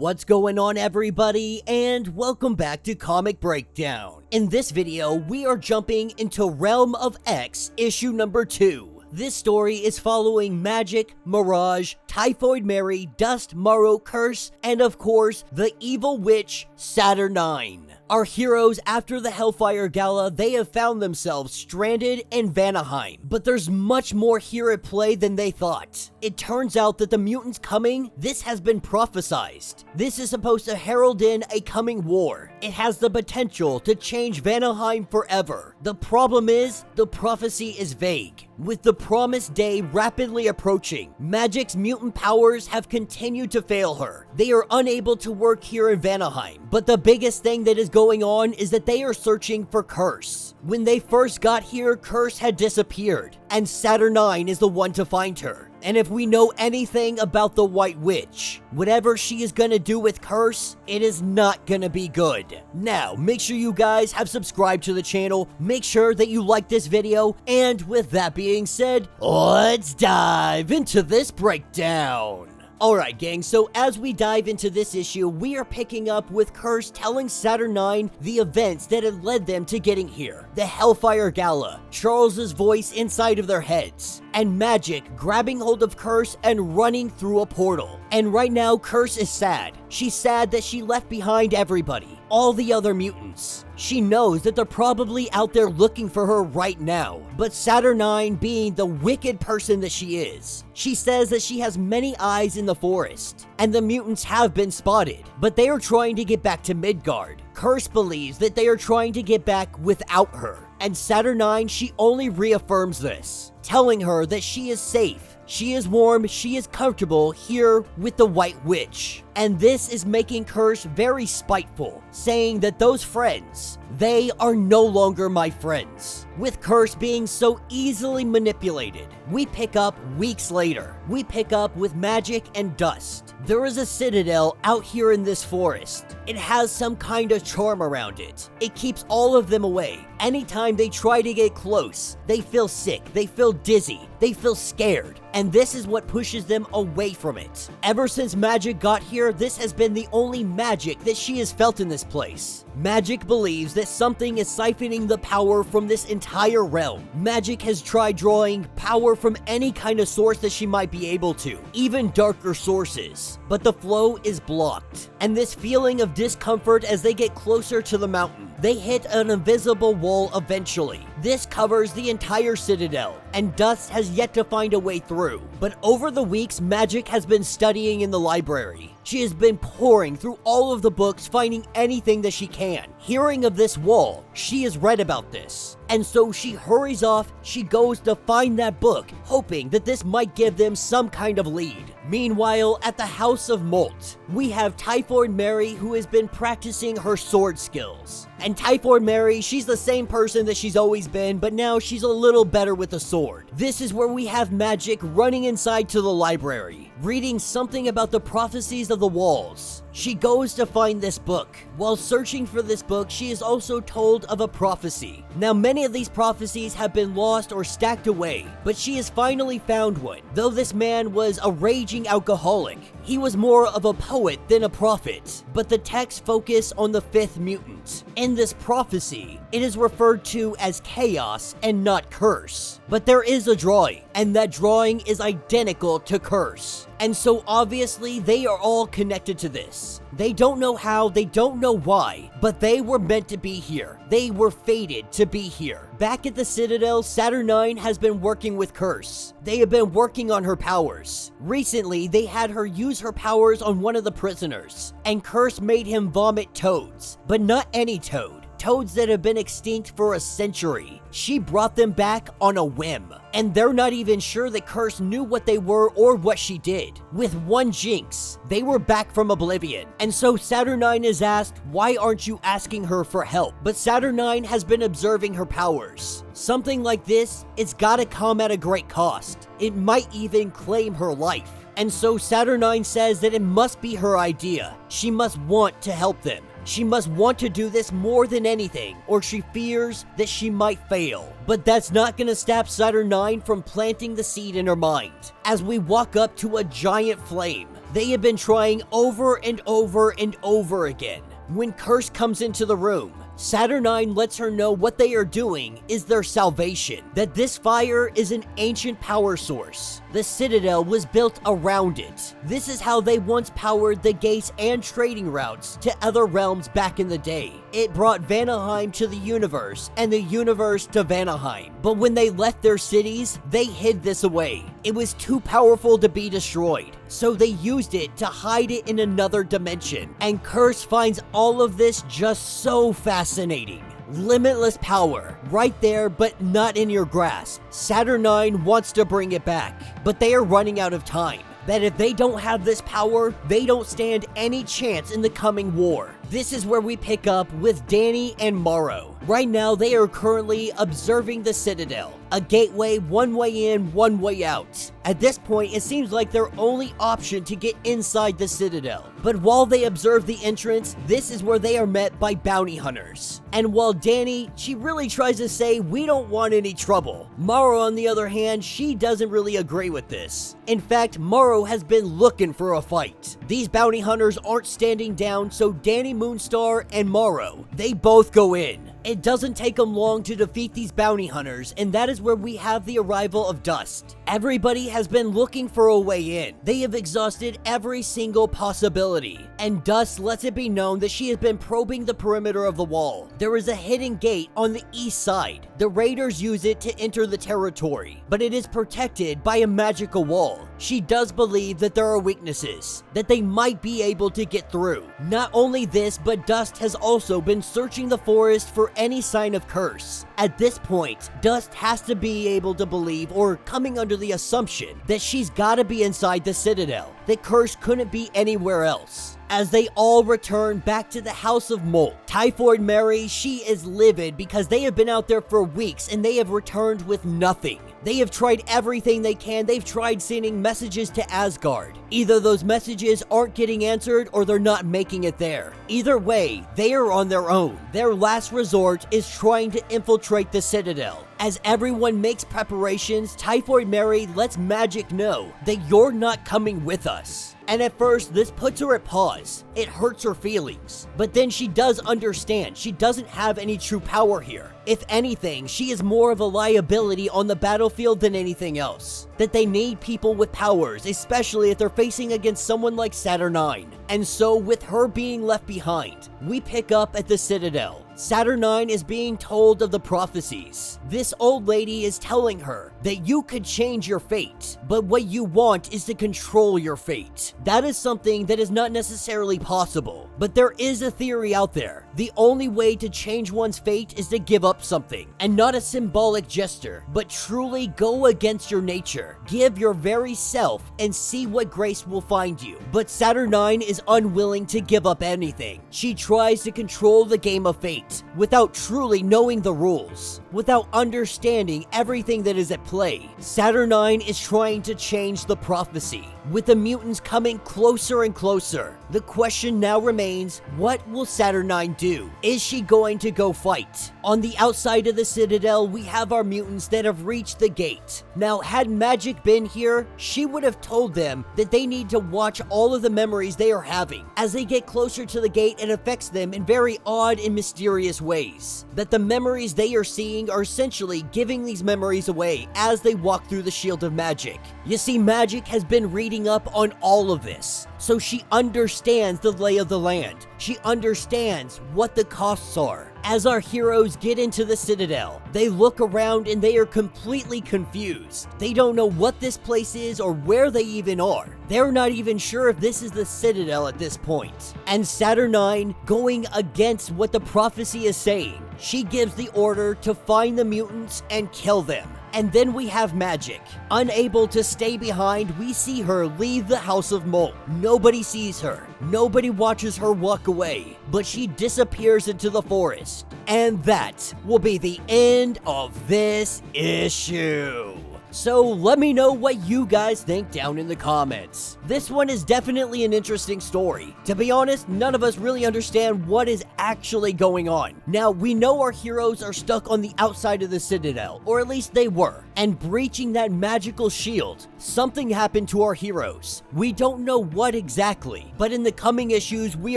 What's going on, everybody, and welcome back to Comic Breakdown. In this video, we are jumping into Realm of X issue number 2. This story is following Magik, Mirage, Typhoid Mary, Dust, Marrow, Curse, and of course, the evil witch, Saturnine. Our heroes, after the Hellfire Gala, they have found themselves stranded in Vanaheim. But there's much more here at play than they thought. It turns out that the mutants coming, this has been prophesized. This is supposed to herald in a coming war. It has the potential to change Vanaheim forever. The problem is, the prophecy is vague. With the promised day rapidly approaching, Magik's mutant powers have continued to fail her. They are unable to work here in Vanaheim. But the biggest thing that is going on is that they are searching for Curse. When they first got here, Curse had disappeared, and Saturnine is the one to find her. And if we know anything about the White Witch, whatever she is gonna do with Curse, it is not gonna be good. Now, make sure you guys have subscribed to the channel, make sure that you like this video, and with that being said, let's dive into this breakdown. Alright gang, so as we dive into this issue, we are picking up with Curse telling Saturnine the events that had led them to getting here. The Hellfire Gala, Charles's voice inside of their heads, and Magik grabbing hold of Curse and running through a portal. And right now, Curse is sad. She's sad that she left behind everybody, all the other mutants. She knows that they're probably out there looking for her right now, but Saturnine, being the wicked person that she is, she says that she has many eyes in the forest, and the mutants have been spotted, but they are trying to get back to Midgard. Curse believes that they are trying to get back without her, and Saturnine, she only reaffirms this, telling her that she is safe. She is warm, she is comfortable here with the White Witch. And this is making Curse very spiteful, saying that those friends, they are no longer my friends. With Curse being so easily manipulated, we pick up weeks later. We pick up with Magik and Dust. There is a citadel out here in this forest. It has some kind of charm around it. It keeps all of them away. Anytime they try to get close, they feel sick, they feel dizzy, they feel scared. And this is what pushes them away from it. Ever since Magik got here, this has been the only magic that she has felt in this place. Magik believes that something is siphoning the power from this entire realm. Magik has tried drawing power from any kind of source that she might be able to, even darker sources, but the flow is blocked. And this feeling of discomfort as they get closer to the mountain, they hit an invisible wall eventually. This covers the entire citadel, and Dust has yet to find a way through. But over the weeks, Magik has been studying in the library. She has been pouring through all of the books, finding anything that she can. Hearing of this wall, she has read about this. And so she hurries off, she goes to find that book, hoping that this might give them some kind of lead. Meanwhile, at the House of Molt, we have Typhoid Mary, who has been practicing her sword skills. And Typhoid Mary, she's the same person that she's always been, but now she's a little better with a sword. This is where we have Magik running inside to the library, reading something about the prophecies of the walls. She goes to find this book. While searching for this book, she is also told of a prophecy. Now, many of these prophecies have been lost or stacked away, but she has finally found one. Though this man was a raging alcoholic, he was more of a poet than a prophet. But the texts focus on the fifth mutant. In this prophecy, it is referred to as chaos and not Curse. But there is a drawing, and that drawing is identical to Curse. And so obviously they are all connected to this. They don't know how, they don't know why, but they were meant to be here. They were fated to be here. Back at the Citadel, Saturnine has been working with Curse. They have been working on her powers. Recently, they had her use her powers on one of the prisoners, and Curse made him vomit toads, but not any toad. Toads that have been extinct for a century. She brought them back on a whim. And they're not even sure that Curse knew what they were or what she did. With one jinx, they were back from oblivion. And so Saturnine is asked, why aren't you asking her for help? But Saturnine has been observing her powers. Something like this, it's gotta come at a great cost. It might even claim her life. And so Saturnine says that it must be her idea. She must want to help them. She must want to do this more than anything, or she fears that she might fail. But that's not gonna stop Saturnine from planting the seed in her mind. As we walk up to a giant flame, They have been trying over and over and over again. When Curse comes into the room, Saturnine lets her know what they are doing is their salvation, that this fire is an ancient power source. The Citadel was built around it. This is how they once powered the gates and trading routes to other realms back in the day. It brought Vanaheim to the universe and the universe to Vanaheim. But when they left their cities, they hid this away. It was too powerful to be destroyed, so they used it to hide it in another dimension. And Curse finds all of this just so fascinating. Limitless power, right there but not in your grasp. Saturnine wants to bring it back, but they are running out of time. That if they don't have this power, they don't stand any chance in the coming war. This is where we pick up with Danny and Marrow. Right now, they are currently observing the Citadel, a gateway one way in, one way out. At this point, it seems like their only option to get inside the Citadel. But while they observe the entrance, this is where they are met by bounty hunters. And while Danny, she really tries to say, we don't want any trouble. Marrow, on the other hand, she doesn't really agree with this. In fact, Marrow has been looking for a fight. These bounty hunters aren't standing down, so Danny, Moonstar, and Marrow, they both go in. It doesn't take them long to defeat these bounty hunters, and that is where we have the arrival of Dust. Everybody has been looking for a way in. They have exhausted every single possibility, and Dust lets it be known that she has been probing the perimeter of the wall. There is a hidden gate on the east side. The raiders use it to enter the territory, but it is protected by a magical wall. She does believe that there are weaknesses, that they might be able to get through. Not only this, but Dust has also been searching the forest for any sign of Curse. At this point, Dust has to be able to believe, or coming under the assumption, that she's gotta be inside the Citadel, that Curse couldn't be anywhere else. As they all return back to the House of Molt, Typhoid Mary, she is livid because they have been out there for weeks and they have returned with nothing. They have tried everything they can. They've tried sending messages to Asgard. Either those messages aren't getting answered or they're not making it there. Either way, they are on their own. Their last resort is trying to infiltrate the Citadel. As everyone makes preparations, Typhoid Mary lets Magik know that you're not coming with us. And at first, this puts her at pause. It hurts her feelings. But then she does understand she doesn't have any true power here. If anything, she is more of a liability on the battlefield than anything else. That they need people with powers, especially if they're facing against someone like Saturnine. And so, with her being left behind, we pick up at the Citadel. Saturnine is being told of the prophecies. This old lady is telling her that you could change your fate, but what you want is to control your fate. That is something that is not necessarily possible, but there is a theory out there. The only way to change one's fate is to give up something, and not a symbolic gesture, but truly go against your nature. Give your very self and see what grace will find you. But Saturnine is unwilling to give up anything. She tries to control the game of fate without truly knowing the rules, without understanding everything that is at play. Saturnine is trying to change the prophecy. With the mutants coming closer and closer, the question now remains, what will Saturnine do? Is she going to go fight? On the outside of the Citadel, we have our mutants that have reached the gate. Now, had Magik been here, she would have told them that they need to watch all of the memories they are having. As they get closer to the gate, it affects them in very odd and mysterious ways. That the memories they are seeing are essentially giving these memories away as they walk through the shield of Magik. You see, Magik has been reading up on all of this, so she understands the lay of the land. She understands what the costs are. As our heroes get into the Citadel, they look around and they are completely confused. They don't know what this place is or where they even are. They're not even sure if this is the Citadel at this point. And Saturnine, going against what the prophecy is saying, she gives the order to find the mutants and kill them. And then we have Magik. Unable to stay behind, we see her leave the House of Molt. Nobody sees her. Nobody watches her walk away, but she disappears into the forest. And that will be the end of this issue. So let me know what you guys think down in the comments. This one is definitely an interesting story. To be honest, none of us really understand what is actually going on. Now, we know our heroes are stuck on the outside of the Citadel, or at least they were, and breaching that magical shield something happened to our heroes. We don't know what exactly, but in the coming issues, we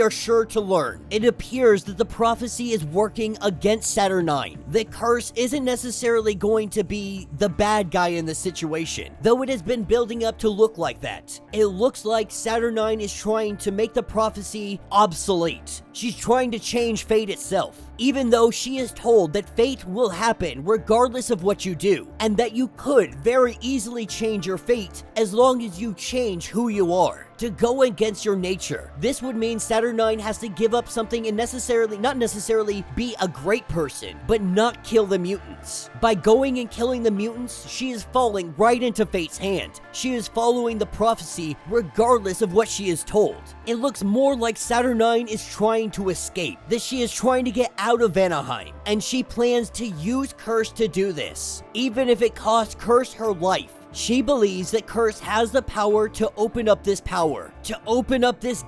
are sure to learn. It appears that the prophecy is working against Saturnine. The curse isn't necessarily going to be the bad guy in the situation, though it has been building up to look like that. It looks like Saturnine is trying to make the prophecy obsolete. She's trying to change fate itself, even though she is told that fate will happen regardless of what you do, and that you could very easily change your fate as long as you change who you are. To go against your nature, this would mean Saturnine has to give up something and not necessarily be a great person, but not kill the mutants. By going and killing the mutants, she is falling right into fate's hand. She is following the prophecy regardless of what she is told. It looks more like Saturnine is trying to escape, that she is trying to get out of Vanaheim, and she plans to use Curse to do this, even if it costs Curse her life. She believes that Curse has the power to open up this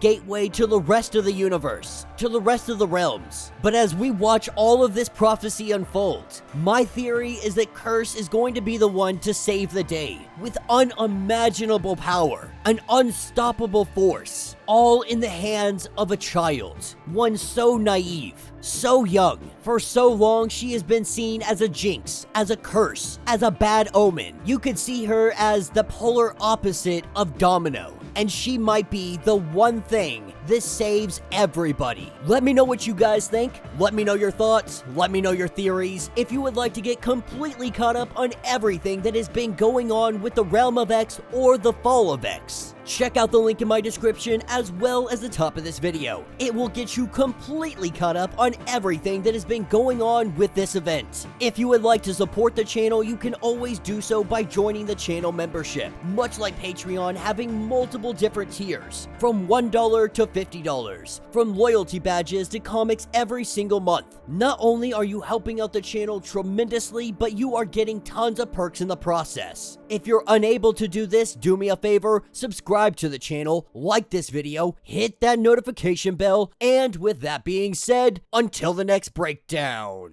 gateway to the rest of the universe, to the rest of the realms. But as we watch all of this prophecy unfold, my theory is that Curse is going to be the one to save the day, with unimaginable power, an unstoppable force, all in the hands of a child, one so naive, so young. For so long, she has been seen as a jinx, as a curse, as a bad omen. You could see her as the polar opposite of Domino, and she might be the one thing this saves everybody. Let me know what you guys think. Let me know your thoughts. Let me know your theories. If you would like to get completely caught up on everything that has been going on with the Realm of X or the Fall of X, check out the link in my description as well as the top of this video. It will get you completely caught up on everything that has been going on with this event. If you would like to support the channel, you can always do so by joining the channel membership, much like Patreon, having multiple different tiers, from $1 to $50, from loyalty badges to comics every single month. Not only are you helping out the channel tremendously, but you are getting tons of perks in the process. If you're unable to do this, do me a favor, subscribe to the channel, like this video, hit that notification bell, and with that being said, until the next breakdown.